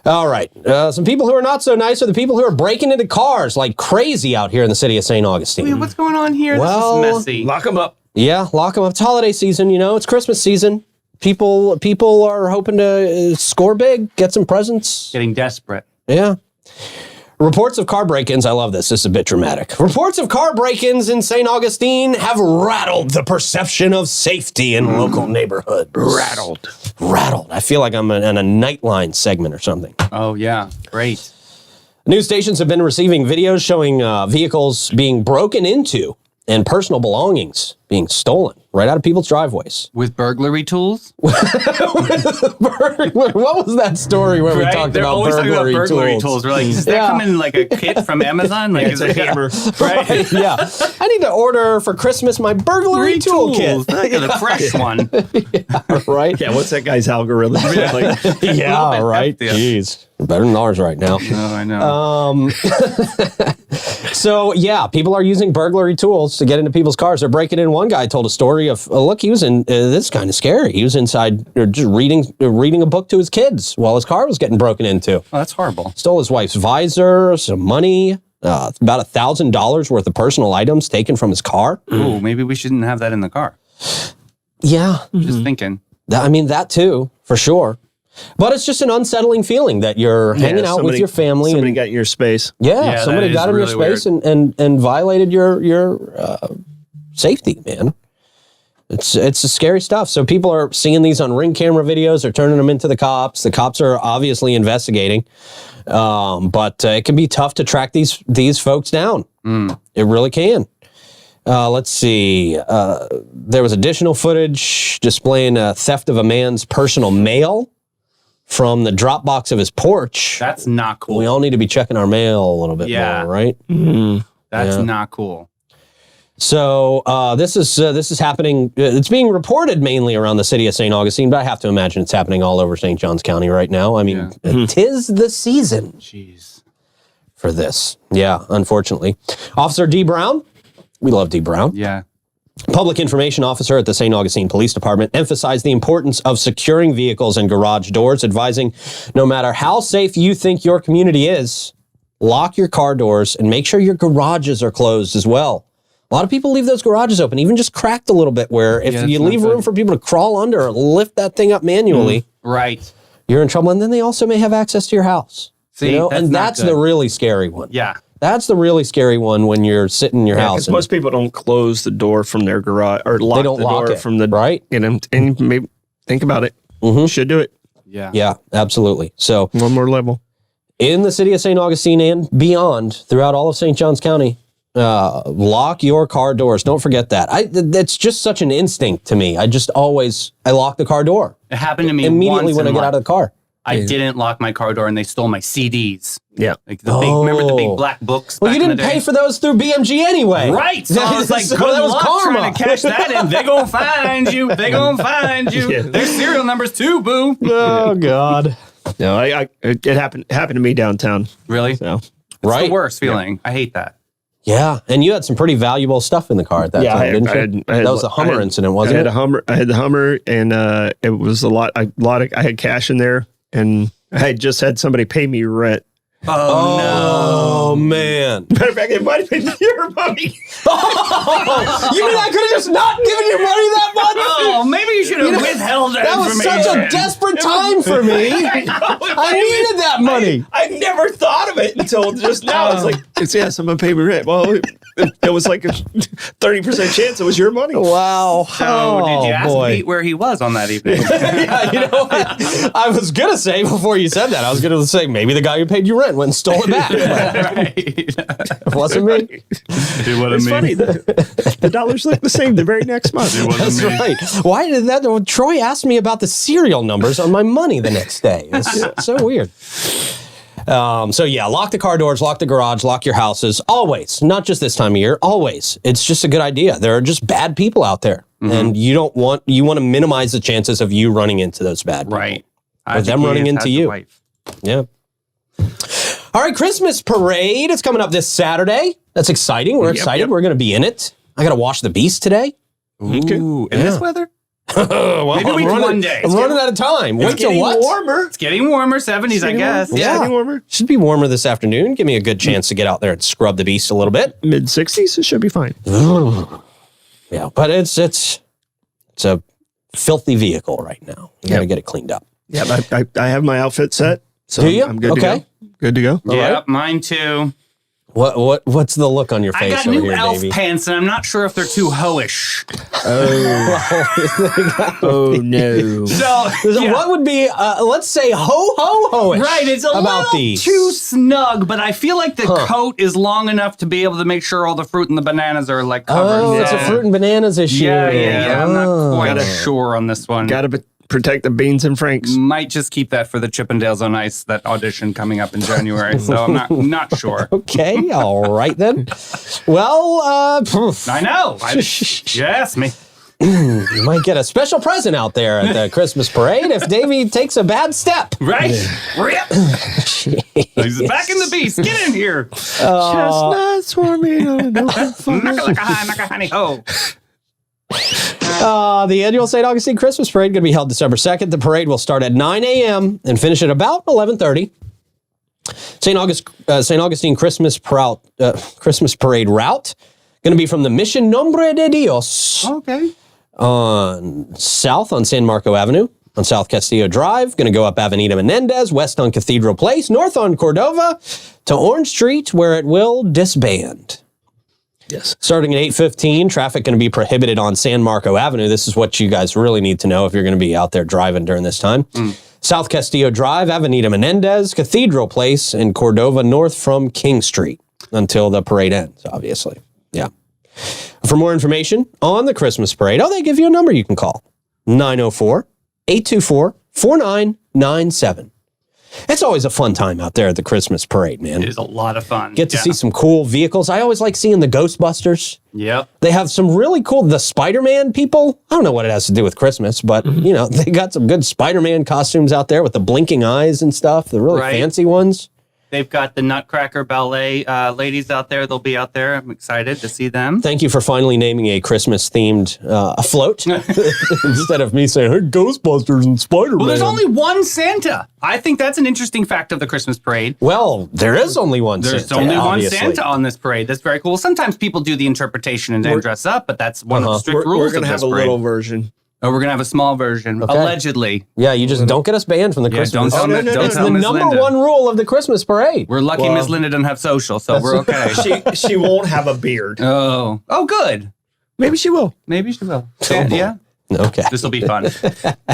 All right. Some people who are not so nice are the people who are breaking into cars like crazy out here in the city of St. Augustine. Wait, what's going on here? Well, this is messy. Lock them up. Yeah, lock them up. It's holiday season, it's Christmas season. People are hoping to score big, get some presents. Getting desperate. Yeah. Reports of car break-ins, I love this. This is a bit dramatic. Reports of car break-ins in St. Augustine have rattled the perception of safety in local neighborhoods. Rattled. I feel like I'm in a Nightline segment or something. Oh, yeah. Great. News stations have been receiving videos showing vehicles being broken into and personal belongings being stolen right out of people's driveways. With burglary tools? What was that story where we talked They're about always talking about burglary tools? tools. We're like, does that come in like a kit from Amazon? Like, It's a hammer. Right, yeah. I need to order for Christmas my burglary tool kit. The fresh one. Right? Yeah, what's that guy's algorithm? Like, Yeah, right. Yeah. Jeez. Better than ours right now. Oh, I know. So, yeah, people are using burglary tools to get into people's cars. They're breaking in. One guy told a story of, look, he was in, this is kind of scary. He was inside just reading a book to his kids while his car was getting broken into. Oh, that's horrible. Stole his wife's visor, some money, about $1,000 worth of personal items taken from his car. Ooh, maybe we shouldn't have that in the car. Yeah. Just thinking. That too, for sure. But it's just an unsettling feeling that you're hanging out with your family. Somebody and got in your space. Yeah, somebody got in your space and violated your safety, man. It's scary stuff. So people are seeing these on Ring camera videos. They're turning them into the cops. The cops are obviously investigating. But it can be tough to track these folks down. It really can. Let's see. There was additional footage displaying a theft of a man's personal mail from the drop box of his porch. That's not cool. We all need to be checking our mail a little bit more, right? That's not cool. So this is happening. It's being reported mainly around the city of St. Augustine, but I have to imagine it's happening all over St. Johns County right now. I mean, tis the season. Jeez. For this. Yeah, unfortunately. Officer D. Brown. We love D. Brown. Yeah. Public information officer at the St. Augustine Police Department emphasized the importance of securing vehicles and garage doors, advising no matter how safe you think your community is, lock your car doors and make sure your garages are closed as well. A lot of people leave those garages open, even just cracked a little bit, where if you leave room for people to crawl under or lift that thing up manually, right, you're in trouble. And then they also may have access to your house. See, that's the really scary one. Yeah. That's the really scary one when you're sitting in your house. Because most people don't close the door from their garage or lock the door from the right. And maybe think about it. Should do it. Yeah. Yeah, absolutely. So one more level in the city of St. Augustine and beyond, throughout all of St. Johns County, lock your car doors. Don't forget that. That's just such an instinct to me. I lock the car door. It happened to me immediately once when I get out of the car. I didn't lock my car door and they stole my CDs. Yeah. Like the big, remember the big black books? Well, you didn't pay for those through BMG anyway. Right. So I was like, good luck trying to cash that in. They're going to find you. They're going to find you. Yeah. There's serial numbers too, boo. Oh, God. No, it happened to me downtown. Really? So, it's the worst feeling. Yep. I hate that. Yeah, and you had some pretty valuable stuff in the car at that time, didn't you? That was the Hummer incident, wasn't it? I had the Hummer, and it was a lot. I had cash in there, and I had just had somebody pay me rent. Oh, man. Matter of fact, it might have been your money. You mean I could have just not given your money that much? Oh, maybe you should have withheld that information. That was such a desperate time for me. I needed that money. I never thought of it until just now. It's like, someone paid me rent. Well, it was like a 30% chance it was your money. Wow. So did you ask Pete where he was on that evening? Yeah, I was going to say before you said that, I was going to say maybe the guy who paid you rent went and stole it back. It wasn't me. It wasn't me. Funny. The dollars look the same the very next month. It wasn't That's right. Why did that? Well, Troy asked me about the serial numbers on my money the next day. It's so weird. So yeah, lock the car doors, lock the garage, lock your houses. Always, not just this time of year. Always, it's just a good idea. There are just bad people out there, and you want to minimize the chances of you running into those bad people. Right. Or them running into you. Yeah. All right, Christmas parade. It's coming up this Saturday. That's exciting. We're excited. Yep. We're going to be in it. I got to wash the beast today. Ooh, in this weather? Well, Maybe wait till one day. I'm running out of time. Wait till what? Warmer. It's getting warmer, 70s, I guess. Warmer. Yeah. Getting warmer. Should be warmer this afternoon. Give me a good chance to get out there and scrub the beast a little bit. Mid 60s. It should be fine. Yeah, but it's a filthy vehicle right now. You got to get it cleaned up. Yeah, I have my outfit set. So Do you? I'm good Okay. to go. Good to go. Yeah, right. mine too. What's the look on your I face got over new here, elf Davey? pants, and I'm not sure if they're too hoish. Oh, no. So, yeah. What would be, let's say, ho-ho-ho-ish Right, it's a about little these? too snug, but I feel like the coat is long enough to be able to make sure all the fruit and the bananas are like covered. Oh, it's a fruit and bananas issue. Yeah. I'm not quite Gotta- sure on this one. Got to protect the beans and franks. Might just keep that for the Chippendales on Ice, that audition coming up in January. So I'm not sure. Okay, all right then. Well, I know. You asked me. you might get a special present out there at the Christmas parade if Davey takes a bad step. Right? Rip. He's back in the beast. Get in here. Chestnuts swarming on an open fire. Naka honey ho. The annual St. Augustine Christmas Parade going to be held December 2nd. The parade will start at 9 a.m. and finish at about 11:30. St. Augustine Christmas Parade route going to be from the Mission Nombre de Dios Okay. on south on San Marco Avenue, on South Castillo Drive, going to go up Avenida Menendez, west on Cathedral Place, north on Cordova, to Orange Street, where it will disband. Yes. Starting at 8:15, traffic going to be prohibited on San Marco Avenue. This is what you guys really need to know if you're going to be out there driving during this time. South Castillo Drive, Avenida Menendez, Cathedral Place, and Cordova north from King Street until the parade ends, obviously. Yeah. For more information on the Christmas parade, they give you a number you can call. 904-824-4997. It's always a fun time out there at the Christmas parade, man. It is a lot of fun. Get to see some cool vehicles. I always like seeing the Ghostbusters. Yep. They have some really cool, the Spider-Man people. I don't know what it has to do with Christmas, but, you know, they got some good Spider-Man costumes out there with the blinking eyes and stuff, the really fancy ones. They've got the Nutcracker Ballet ladies out there. They'll be out there. I'm excited to see them. Thank you for finally naming a Christmas-themed float instead of me saying, hey, Ghostbusters and Spider-Man. Well, there's only one Santa. I think that's an interesting fact of the Christmas parade. Well, there is only one There's Santa, only obviously. one Santa on this parade. That's very cool. Sometimes people do the interpretation and then dress up, but that's one of the strict rules We're of going to this have a parade. little version. Oh, we're going to have a small version, allegedly. Yeah, you just don't get us banned from the Christmas. don't tell no, no, don't It's tell the Miss number Linda. one rule of the Christmas parade. We're lucky Miss Linda doesn't have social, so we're okay. She won't have a beard. Oh, good. Maybe she will. Maybe she will. boy. Yeah, Okay. this will be fun.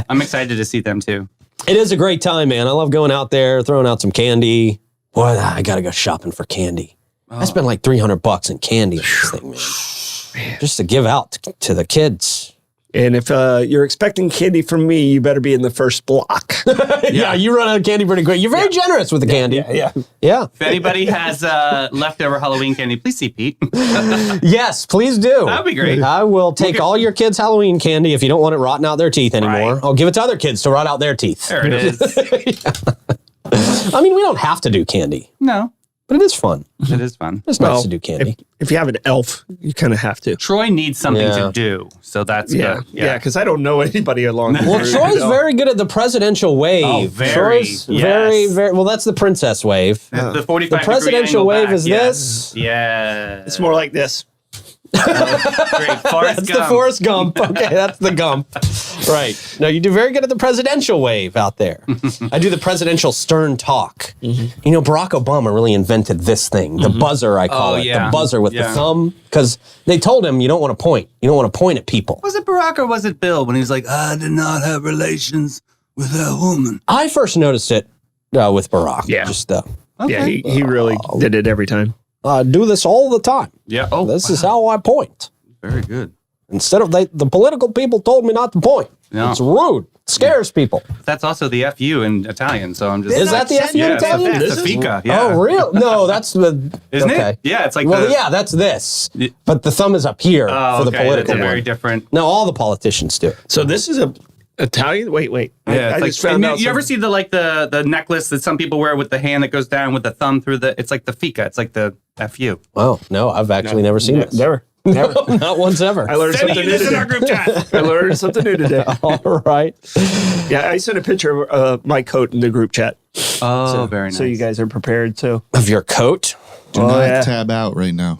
I'm excited to see them too. It is a great time, man. I love going out there, throwing out some candy. Boy, I got to go shopping for candy. I spent like $300 in candy on this thing, man. Just to give out to the kids. And if you're expecting candy from me, you better be in the first block. Yeah, you run out of candy pretty quick. You're very generous with the candy. Yeah. If anybody has leftover Halloween candy, please see Pete. Yes, please do. That'd be great. I will take all your kids' Halloween candy if you don't want it rotting out their teeth anymore. Right. I'll give it to other kids to rot out their teeth. There it is. I mean, we don't have to do candy, No, but it is fun. it is fun. It's nice to do candy. If you have an elf, you kind of have to. Troy needs something Yeah. to do, so that's Yeah. good. Yeah, because I don't know anybody along the Well, route. Troy's very good at the presidential wave. Oh, very, Troy's very, yes. very, well, that's the princess wave. The 45 The presidential degree angle wave back, is this. Yeah. It's more like this. Great. Forrest That's Gump. the Forrest Gump. Okay, that's the Gump. Right. No, you do very good at the presidential wave out there. I do the presidential stern talk. You know, Barack Obama really invented this thing, the buzzer, I call it. yeah. The buzzer with the Yeah. thumb. Because they told him you don't want to point. You don't want to point at people. Was it Barack or was it Bill when he was like, I did not have relations with that woman? I first noticed it with Barack. Yeah. Just Yeah, he really did it every time. do this all the time. Yeah. Oh, This is how I point. very good. Instead of the political people told me not to point. No. It's rude. It scares people. That's also the FU in Italian, so I'm just. Is that the FU in yeah, Italian? It's the fika. Yeah. Oh, real? No, that's the. Isn't okay. it? Yeah, it's like Well, the. yeah, that's this. But the thumb is up here Oh, for the okay, political that's a very one. different. No, all the politicians do. So this is a Italian? Wait. Yeah, I it's just found out you ever some- see the necklace that some people wear with the hand that goes down with the thumb through the? It's like the fika. It's like the FU. Oh, no, I've actually never seen it. Never. Never. Not once ever. I learned Sending something you new this in our today. group chat. I learned something new today. All right. Yeah, I sent a picture of my coat in the group chat. Oh, very nice. So you guys are prepared too. Of your coat? Do not tab out right now.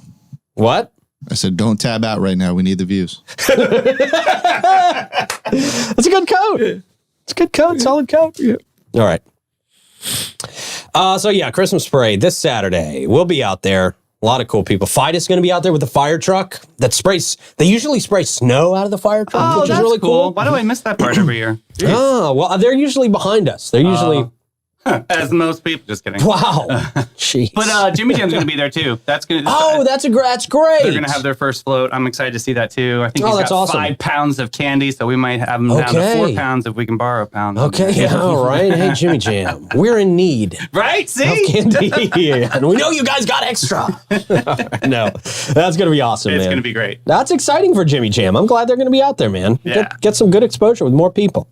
What? I said, don't tab out right now. We need the views. That's a good coat. It's a good coat. Solid coat. Yeah. All right. So yeah, Christmas parade this Saturday. We'll be out there. A lot of cool people. FIDA's going to be out there with the fire truck that sprays. They usually spray snow out of the fire truck, which is really cool. Why do I miss that part every year? Oh, well, they're usually behind us. They're usually... As most people. Just kidding. Wow. Jeez. But Jimmy Jam's going to be there too. That's going to. That's great. They're going to have their first float. I'm excited to see that too. I think he's that's got awesome. 5 pounds of candy, so we might have him down to 4 pounds if we can borrow a pound. Okay, yeah, all right. Hey, Jimmy Jam, we're in need Right? of See? candy. And we know you guys got extra. No, that's going to be awesome, It's man. going to be great. That's exciting for Jimmy Jam. I'm glad they're going to be out there, man. Yeah. Get some good exposure with more people.